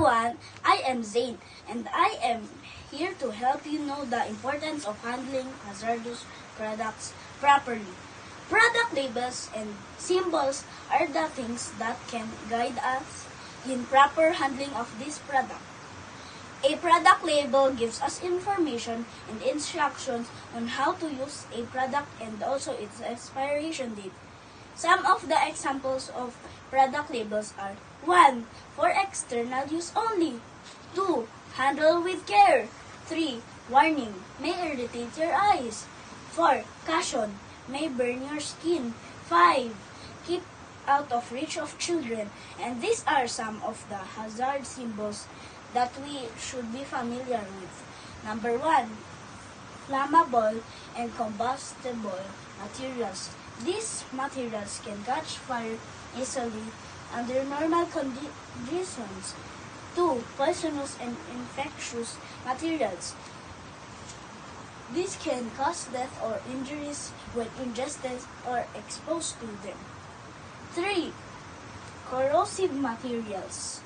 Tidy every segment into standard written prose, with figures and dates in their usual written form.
everyone, I am Zane, and I am here to help you know the importance of handling hazardous products properly. Product labels and symbols are the things that can guide us in proper handling of this product. A product label gives us information and instructions on how to use a product and also its expiration date. Some of the examples of product labels are 1. For external use only. 2. Handle with care. 3. Warning, may irritate your eyes. 4. Caution, may burn your skin. 5. Keep out of reach of children. And these are some of the hazard symbols that we should be familiar with. Number 1. Flammable and combustible materials. These materials can catch fire easily under normal conditions. 2. Poisonous and infectious materials. These can cause death or injuries when ingested or exposed to them. 3. Corrosive materials.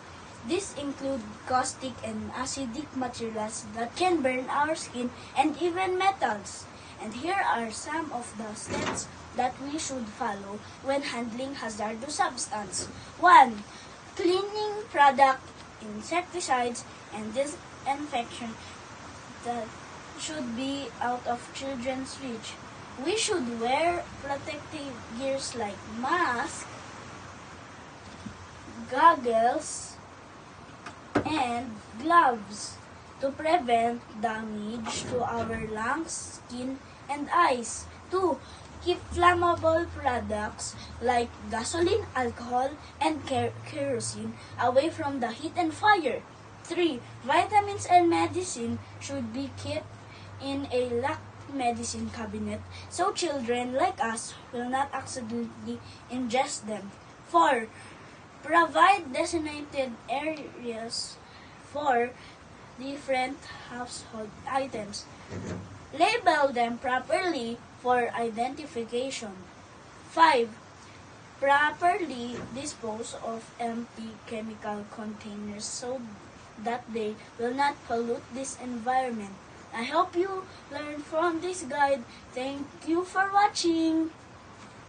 These include caustic and acidic materials that can burn our skin and even metals. And here are some of the steps that we should follow when handling hazardous substance. 1. Cleaning product, insecticides, and disinfection that should be out of children's reach. We should wear protective gears like mask, goggles, and gloves to prevent damage to our lungs, skin, and eyes. 2. Keep flammable products like gasoline, alcohol, and kerosene away from the heat and fire. 3. Vitamins and medicine should be kept in a locked medicine cabinet so children like us will not accidentally ingest them. 4. Provide designated areas for different household items. Label them properly for identification. 5. Properly dispose of empty chemical containers so that they will not pollute this environment. I hope you learned from this guide. Thank you for watching.